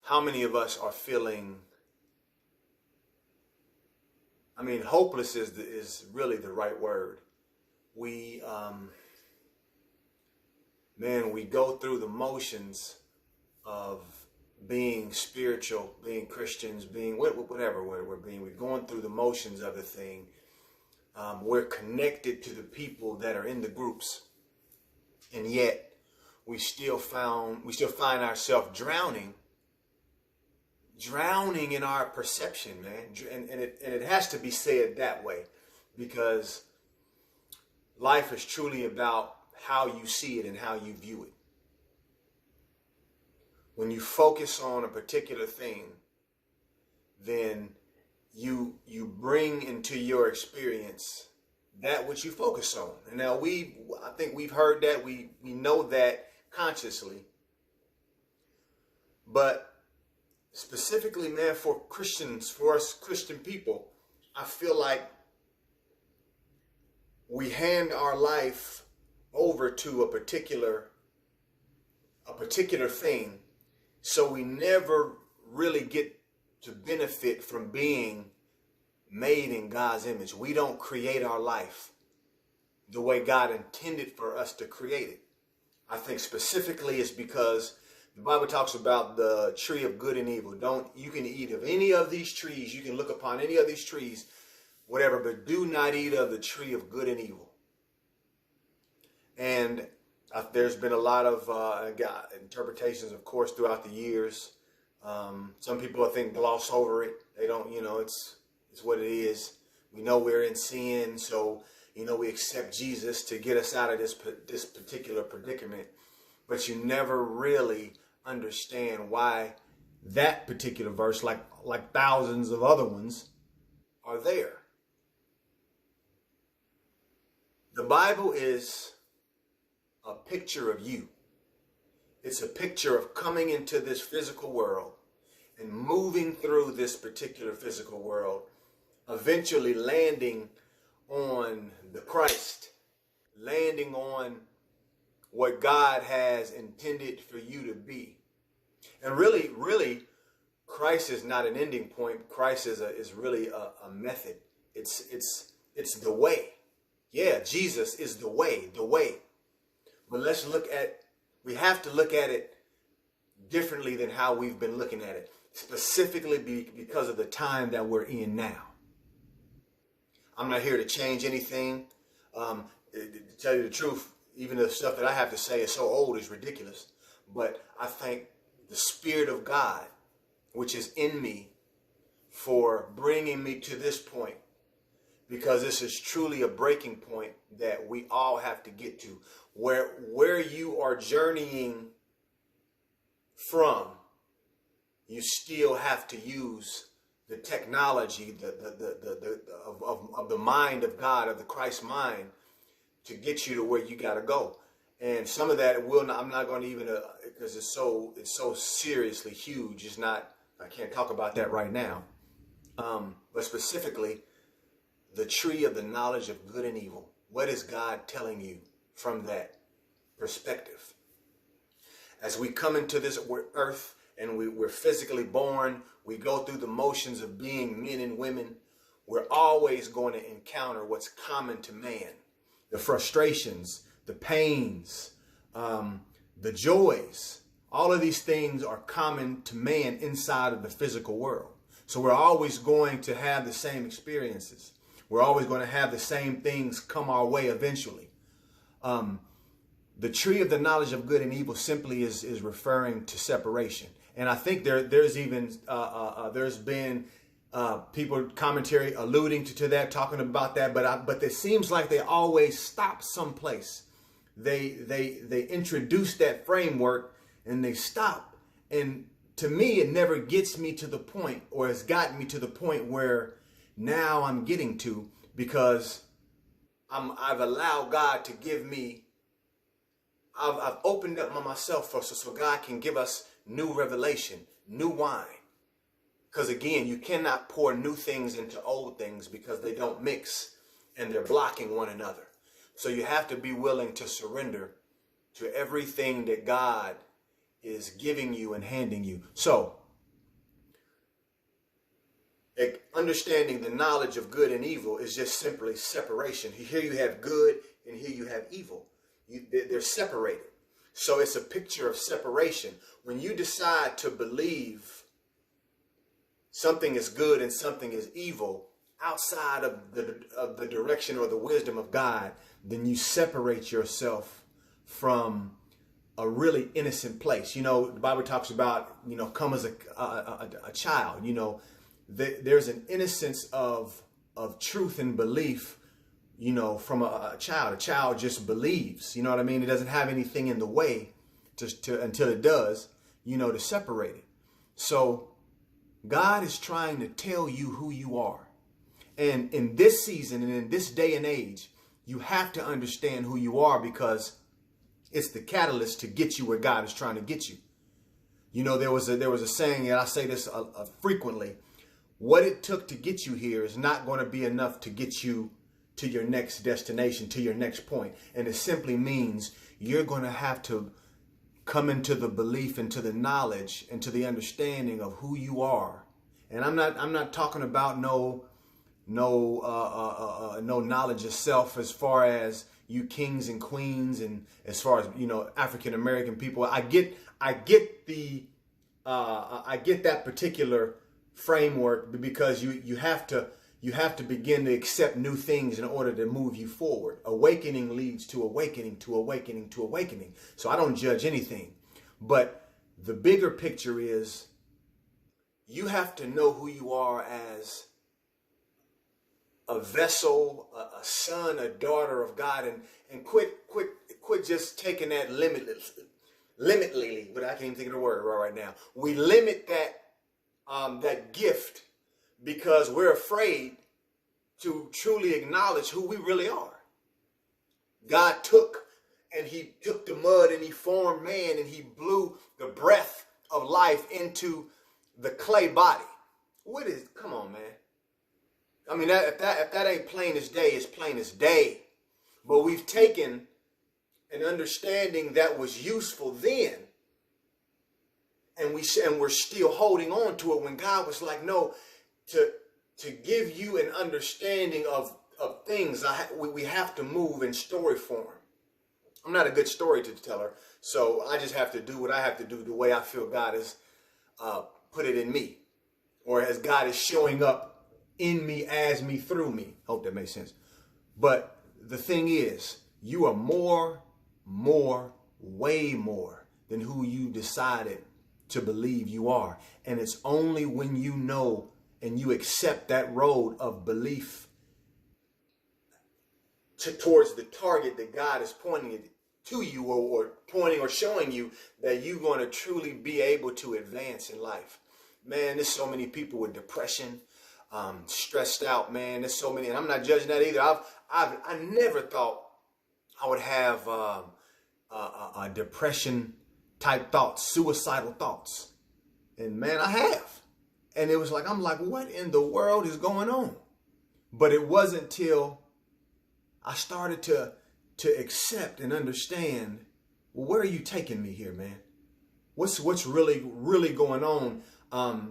how many of us are feeling, hopeless is really the right word. We, we go through the motions of being spiritual, being Christians, being whatever we're being. We're going through the motions of the thing. We're connected to the people that are in the groups, and yet we still find ourselves drowning in our perception, man. And it has to be said that way, because life is truly about how you see it and how you view it. When you focus on a particular thing, then you bring into your experience that which you focus on. And now I think we've heard that, we know that consciously. But specifically, man, for Christians, for us Christian people, I feel like we hand our life over to a particular thing, so we never really get to benefit from being made in God's image. We don't create our life the way God intended for us to create it. I think specifically it's because the Bible talks about the tree of good and evil. You can eat of any of these trees. You can look upon any of these trees, whatever, but do not eat of the tree of good and evil. And there's been a lot of interpretations, of course, throughout the years. Some people, I think, gloss over it. They don't, it's what it is. We know we're in sin, so, we accept Jesus to get us out of this particular predicament. But you never really understand why that particular verse, like thousands of other ones, are there. The Bible is a picture of you. It's a picture of coming into this physical world and moving through this particular physical world, eventually landing on the Christ, landing on what God has intended for you to be. And really, Christ is not an ending point. Christ is really a method. It's the way. Yeah, Jesus is the way. But we have to look at it differently than how we've been looking at it, specifically because of the time that we're in now. I'm not here to change anything. To tell you the truth, even the stuff that I have to say is so old, it's ridiculous. But I thank the Spirit of God, which is in me, for bringing me to this point, because this is truly a breaking point that we all have to get to, where you are journeying from. You still have to use the technology of the mind of God, of the Christ mind, to get you to where you got to go. And some of that I'm not going to even, because it's so seriously huge. I can't talk about that right now. But specifically, the tree of the knowledge of good and evil. What is God telling you from that perspective? As we come into this earth and we're physically born, we go through the motions of being men and women. We're always going to encounter what's common to man. The frustrations, the pains, the joys. All of these things are common to man inside of the physical world. So we're always going to have the same experiences. We're always going to have the same things come our way eventually. The tree of the knowledge of good and evil simply is referring to separation. And I think there's been people commentary alluding to that, talking about that, but it seems like they always stop someplace. They introduce that framework and they stop. And to me, it never gets me to the point, or has gotten me to the point where now I'm getting to, because I've allowed God to give me, I've opened up myself so God can give us new revelation, new wine. Because again, you cannot pour new things into old things, because they don't mix and they're blocking one another. So you have to be willing to surrender to everything that God is giving you and handing you. So Understanding the knowledge of good and evil is just simply separation. Here you have good and here you have evil. They're separated. So it's a picture of separation. When you decide to believe something is good and something is evil outside of the direction or the wisdom of God, then you separate yourself from a really innocent place. You know, the Bible talks about, you know, come as a child. You know, there's an innocence of truth and belief, you know, from a child. A child just believes, you know what I mean? It doesn't have anything in the way until it does, you know, to separate it. So God is trying to tell you who you are. And in this season and in this day and age, you have to understand who you are, because it's the catalyst to get you where God is trying to get you. You know, there was a saying, and I say this frequently: what it took to get you here is not going to be enough to get you to your next destination, to your next point. And it simply means you're going to have to come into the belief, into the knowledge, into the understanding of who you are. And I'm not talking about no knowledge of self as far as you kings and queens, and as far as, you know, African American people. I get that particular framework, because you have to begin to accept new things in order to move you forward. Awakening leads to awakening to awakening to awakening. So I don't judge anything, but the bigger picture is you have to know who you are as a vessel, a son, a daughter of God, and quit just taking that limitly, but I can't even think of the word right now. We limit that gift because we're afraid to truly acknowledge who we really are. God took the mud and he formed man, and he blew the breath of life into the clay body. Come on, man. I mean, if that ain't plain as day, it's plain as day. But we've taken an understanding that was useful then, and we're still holding on to it, when God was like, no, to give you an understanding of things, we have to move in story form. I'm not a good storyteller, so I just have to do what I have to do the way I feel God has put it in me, or as God is showing up in me, as me, through me. Hope that makes sense. But the thing is, you are more, way more than who you decided to believe you are. And it's only when you know and you accept that road of belief towards the target that God is pointing it to you, or pointing or showing you, that you're going to truly be able to advance in life. Man, there's so many people with depression, stressed out, man. There's so many, and I'm not judging that either. I never thought I would have a depression type thoughts, suicidal thoughts, and man, I have. And it was like, I'm like, what in the world is going on? But it wasn't till I started to accept and understand, well, where are you taking me here, man? What's really going on?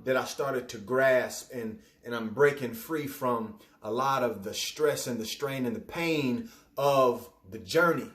That I started to grasp, and I'm breaking free from a lot of the stress and the strain and the pain of the journey.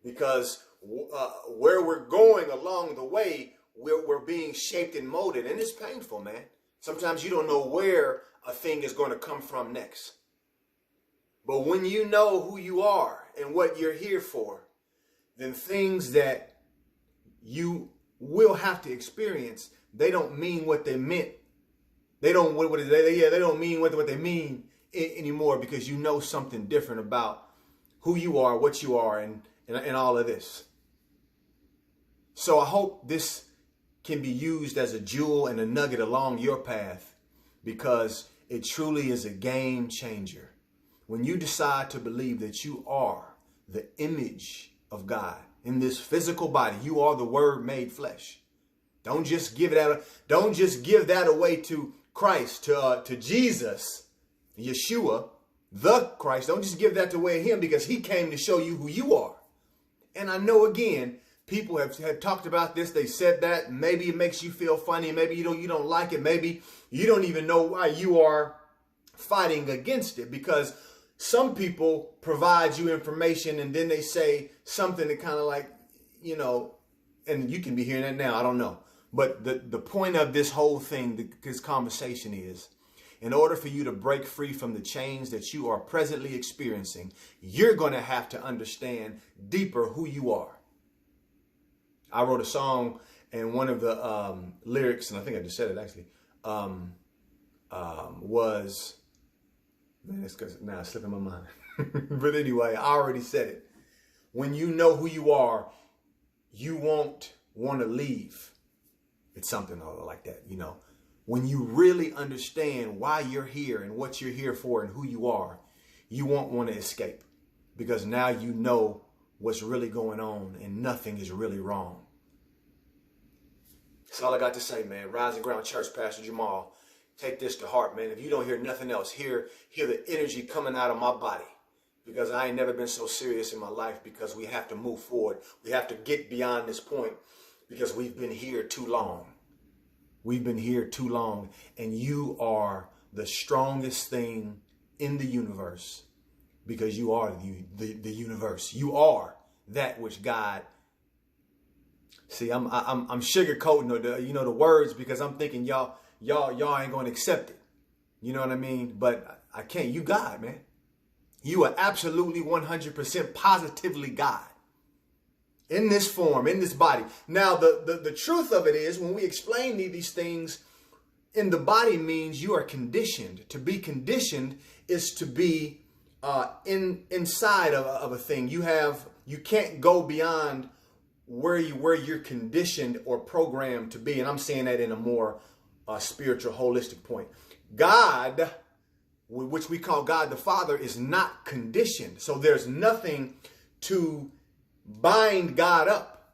Because where we're going along the way, we're being shaped and molded, and it's painful, man. Sometimes you don't know where a thing is going to come from next. But when you know who you are and what you're here for, then things that you will have to experience, they don't mean what they meant. They don't mean what they mean anymore, because you know something different about who you are, what you are, and all of this. So I hope this can be used as a jewel and a nugget along your path, because it truly is a game changer. When you decide to believe that you are the image of God in this physical body, you are the Word made flesh. Don't just give that away to Christ, to Jesus, Yeshua, the Christ. Don't just give that away to him, because he came to show you who you are. And I know, again, People have talked about this. They said that. Maybe it makes you feel funny. Maybe you don't like it. Maybe you don't even know why you are fighting against it, because some people provide you information and then they say something that kind of like, and you can be hearing that now. I don't know. But the point of this whole thing, this conversation is, in order for you to break free from the chains that you are presently experiencing, you're going to have to understand deeper who you are. I wrote a song, and one of the lyrics, and I think I just said it actually, was, man, it's because now it's slipping my mind. But anyway, I already said it. When you know who you are, you won't want to leave. It's something like that, When you really understand why you're here and what you're here for and who you are, you won't want to escape, because now you know what's really going on and nothing is really wrong. That's all I got to say, man. Rising Ground Church, Pastor Jamal. Take this to heart, man. If you don't hear nothing else, hear the energy coming out of my body, because I ain't never been so serious in my life, because we have to move forward. We have to get beyond this point, because we've been here too long. We've been here too long, and you are the strongest thing in the universe, because you are the universe. You are that which God. See, I'm sugarcoating the words, because I'm thinking y'all ain't going to accept it. You know what I mean? But I can't. You God, man. You are absolutely 100% positively God. In this form, in this body. Now, the truth of it is, when we explain these things, in the body means you are conditioned. To be conditioned is to be inside of a thing. You can't go beyond where you're conditioned or programmed to be. And I'm saying that in a more spiritual, holistic point. God, which we call God the Father, is not conditioned. So there's nothing to bind God up.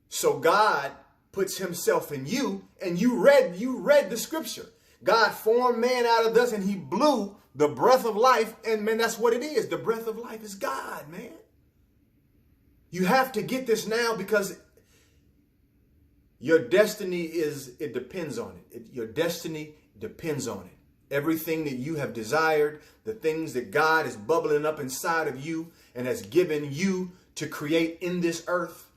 So God puts himself in you, and you read the scripture. God formed man out of dust, and he blew the breath of life, and man, that's what it is. The breath of life is God, man. You have to get this now, because your destiny it depends on it. Your destiny depends on it. Everything that you have desired, the things that God is bubbling up inside of you and has given you to create in this earth,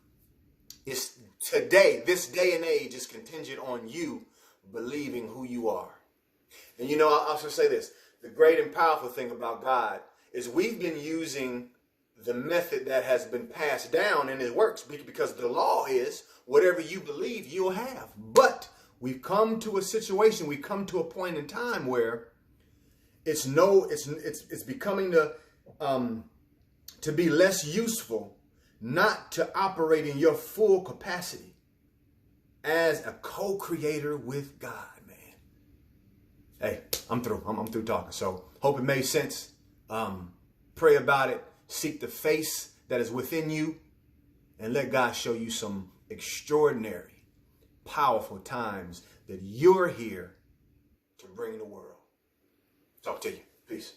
is today, this day and age, is contingent on you believing who you are. And I'll also say this, the great and powerful thing about God is we've been using the method that has been passed down, and it works, because the law is whatever you believe you'll have. But we've come to a situation, we've come to a point in time where it's becoming to be less useful not to operate in your full capacity as a co-creator with God, man. Hey, I'm through. I'm through talking. So hope it made sense. Pray about it. Seek the face that is within you, and let God show you some extraordinary, powerful times that you're here to bring the world. Talk to you. Peace.